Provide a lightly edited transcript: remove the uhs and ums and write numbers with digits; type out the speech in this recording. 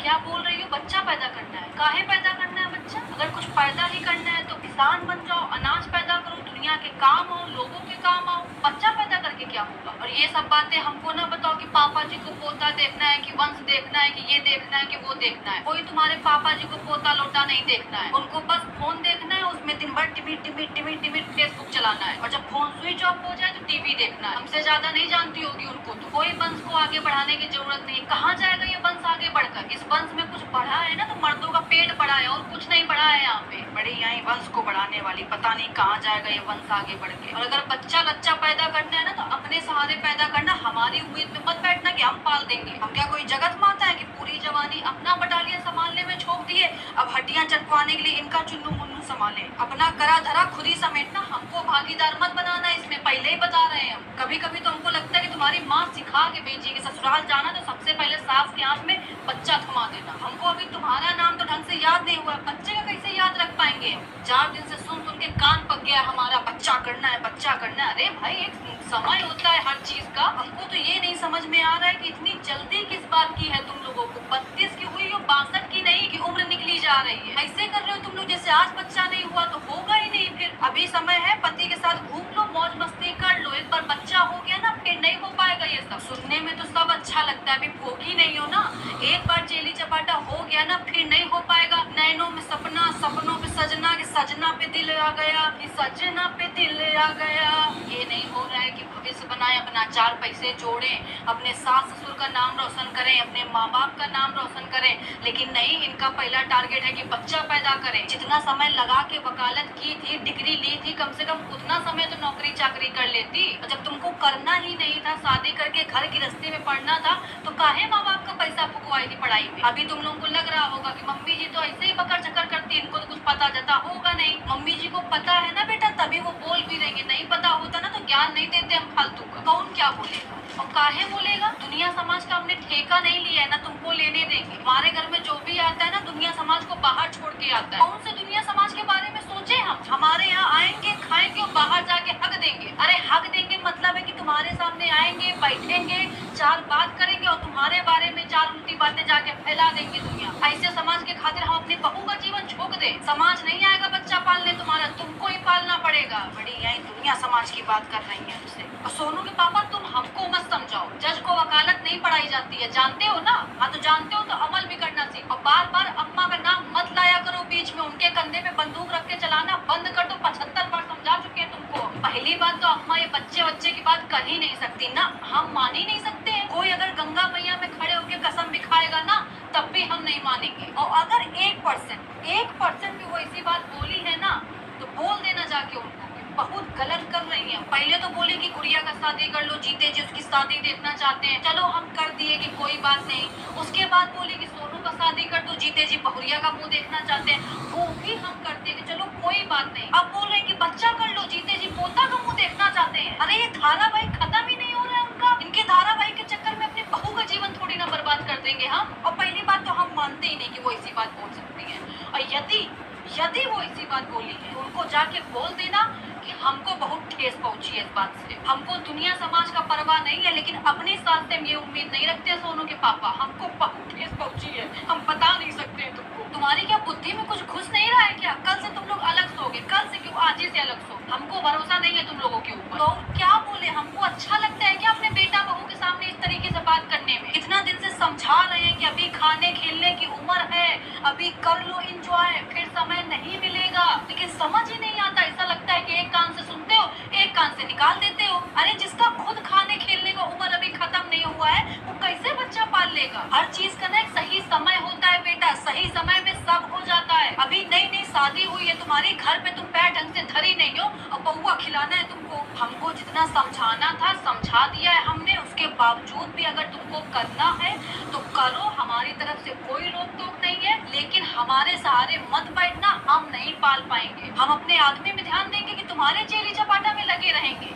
क्या बोल रही हो? बच्चा पैदा करना है? काहे पैदा करना है बच्चा? अगर कुछ पैदा ही करना है तो किसान बन जाओ, अनाज पैदा करो, दुनिया के काम आओ, लोगों के काम आओ। बच्चा पैदा करके क्या होगा? और ये सब बातें हमको ना बताओ कि पापा जी को पोता देखना है, कि वंश देखना है, कि ये देखना है, कि वो देखना है। कोई तुम्हारे पापा जी को पोता लोटा नहीं देखना है, उनको बस फोन देखना है, उसमें दिन भर टिमिट टिमिट टिमिट टिमिट फेसबुक चलाना है, और जब फोन स्विच ऑफ हो जाए तो टीवी देखना है। हमसे ज्यादा नहीं जानती होगी उनको तो। कोई वंश को आगे बढ़ाने की जरूरत नहीं। कहाँ जाएगा ये वंश आगे बढ़कर? इस वंश में कुछ बढ़ा है ना तो मर्दों का पेट बढ़ा है, और कुछ नहीं बढ़ा है यहाँ पे। बड़ी यहाँ वंश को बढ़ाने वाली, पता नहीं कहाँ जाएगा ये वंश आगे बढ़ के। और अगर बच्चा कच्चा पैदा करना है ना तो अपने सहारे पैदा करना, हमारी उम्मीद में मत बैठना कि हम पाल देंगे। हम क्या कोई जगत माता है कि पूरी जवानी अपना बटालियन संभालने में झोंक दिए, अब हड्डियां चटवाने के लिए इनका चुन्नू मुन्नू संभाले। अपना करा धरा खुद ही समेटना, हमको भागीदार मत बनाना इसमें, पहले ही बता रहे हैं हम। कभी कभी तो हमको लगता है कि तुम्हारी माँ सिखा के भेजी कि ससुराल जाना तो सबसे पहले सास के हाथ में बच्चा थमा देना। हमको अभी तुम्हारा नाम तो ढंग से याद नहीं हुआ, बच्चे का कैसे याद रख पाएंगे हम? 4 दिन से सुन सुन के कान पक गया हमारा, बच्चा करना है, बच्चा करना है। अरे भाई एक समय होता है हर चीज का। हमको तो ये नहीं समझ में आ रहा है कि इतनी जल्दी किस बात की है तुम लोगों को। 32 की हुई हो, 62 की नहीं कि उम्र निकली जा रही है। ऐसे कर रहे हो तुम लोग जैसे आज बच्चा नहीं हुआ तो होगा ही नहीं। फिर अभी समय है, पति के साथ घूम लो, मौज मस्ती कर लो। एक बार बच्चा हो गया ना फिर नहीं हो पाएगा ये सब। सुनने में तो सब अच्छा लगता है, अभी भोगी नहीं हो ना। एक बार चेली चपाटा हो गया ना फिर नहीं हो पाएगा। नैनों में सपना, सपनों पे सजना, कि सजना पे दिल आ गया, कि सजना पे दिल आ गया। ये नहीं हो रहा है कि भविष्य बनाए, अपना 4 पैसे जोड़े, अपने सास ससुर का नाम रोशन करें, अपने माँ बाप का नाम रोशन करें। लेकिन नहीं, इनका पहला टारगेट है कि बच्चा पैदा करें। जितना समय लगा के वकालत की थी, डिग्री ली थी, कम से कम उतना समय तो नौकरी चाकरी कर लेती। जब तुमको करना ही नहीं था, शादी करके घर गृहस्थी में पढ़ना था, तो काहे माँ बाप का पैसा फुकवाई थी पढ़ाई में? अभी तुम लोगों को लग रहा होगा कि मम्मी जी तो ऐसे ही बकर चकर करती, इनको तो कुछ पता जाता होगा नहीं। मम्मी जी को पता है ना बेटा, तभी वो बोल भी रही है। नहीं पता होता ना तो ज्ञान नहीं देते हम फालतू का। कौन क्या बोलेगा और काहे बोलेगा? दुनिया समाज का हमने ठेका नहीं लिया है ना, तुमको लेने देंगे। हमारे घर में जो भी आता है ना, दुनिया समाज को बाहर छोड़ के आता है। कौन से दुनिया समाज के बारे में सोचे हम? हमारे यहाँ आएंगे, खाएंगे और बाहर जाके हक देंगे। अरे हक देंगे मतलब है कि तुम्हारे सामने आएंगे, बैठेंगे, 4 बात करेंगे और तुम्हारे बारे में 4 उल्टी बातें जाके फैला देंगे दुनिया। ऐसे समाज के खातिर हम अपनी बहू का जीवन झोंक दे? समाज नहीं आएगा बच्चा पालने तुम्हारा, तुमको ही पालना पड़ेगा। बड़ी यही दुनिया समाज की बात कर रही है तुमसे। और सोनू के पापा तुम हमको मत समझाओ, जज को वकालत नहीं पढ़ाई जाती है, जानते हो ना? हाँ तो जानते हो तो अमल भी करना सीखो। और बार बार अम्मा का नाम मत लाया करो बीच में, उनके कंधे पे बंदूक रख के चलाना बंद कर दो। 75 बार समझा चुके हैं तुमको। पहली बात तो अम्मा ये बच्चे की बात कर ही नहीं सकती ना, हम मान ही नहीं सकते हैं। कोई अगर गंगा मैया में खड़े होकर कसम भी खाएगा ना तब भी हम नहीं मानेंगे। और अगर 1% भी वो ऐसी बात बोली है ना तो बोल देना जाके उनको बहुत गलत कर रही हैं। पहले तो बोले कि गुड़िया का शादी कर लो, जीते जी उसकी शादी देखना चाहते हैं, चलो हम कर दिए कि कोई बात नहीं। उसके बाद बोले कि सोनू का शादी कर दो, जीते जी बहुरिया का मुंह देखना चाहते हैं, वो भी हम करते हैं कि चलो कोई बात नहीं। अब बोल रहे हैं कि बच्चा कर लो, जीते जी पोता का मुंह देखना चाहते हैं। अरे ये धारावाहिक खत्म ही नहीं हो रहा है उनका। इनके धारावाहिक के चक्कर में अपनी बहू का जीवन थोड़ी ना बर्बाद कर देंगे हम। और पहली बात तो हम मानते ही नहीं कि वो ऐसी बात बोल सकती है। और यदि वो ऐसी बात बोली है तो उनको जाके बोल देना कि हमको बहुत ठेस पहुंची है इस बात से। हमको दुनिया समाज का परवाह नहीं है, लेकिन अपनी सास से हम ये उम्मीद नहीं रखते सोनू के पापा, हमको बहुत ठेस पहुंची है, हम बता नहीं सकते तुमको। तुम्हारी क्या बुद्धि में कुछ घुस नहीं रहा है क्या? कल से तुम लोग अलग सोगे, कल से क्यों आज ही से अलग सो। हमको भरोसा नहीं है तुम लोगों के ऊपर। तो क्या बोले, हमको अच्छा लगता है क्या अपने बेटा बहू के सामने इस तरीके से बात करने में? इतना दिन से समझा रहे हैं कि अभी खाने खेलने की उम्र है, अभी कर लो एंजॉय, फिर समय नहीं मिलेगा, लेकिन समझ ही नहीं आता। ऐसा लगता है कि एक कान से सुनते हो, एक कान से निकाल देते हो। अरे जिसका खुद खाने खेलने का उम्र अभी खत्म नहीं हुआ है वो कैसे बच्चा पाल लेगा? हर चीज का ना एक सही समय होता है बेटा, सही समय में सब हो जाता है। अभी नई नई शादी हुई है तुम्हारी, घर पे तुम पैर ढंग से धरी नहीं हो और बहुआ खिलाना है तुमको। हमको जितना समझाना था समझा दिया है हमने, उसके बावजूद भी अगर तुमको करना है तो करो, हमारी तरफ से कोई रोक टोक नहीं है। लेकिन हमारे सहारे मत बैठना, हम नहीं पाल पाएंगे। हम अपने आदमी में ध्यान देंगे कि तुम्हारे चेली चपाटा में लगे रहेंगे,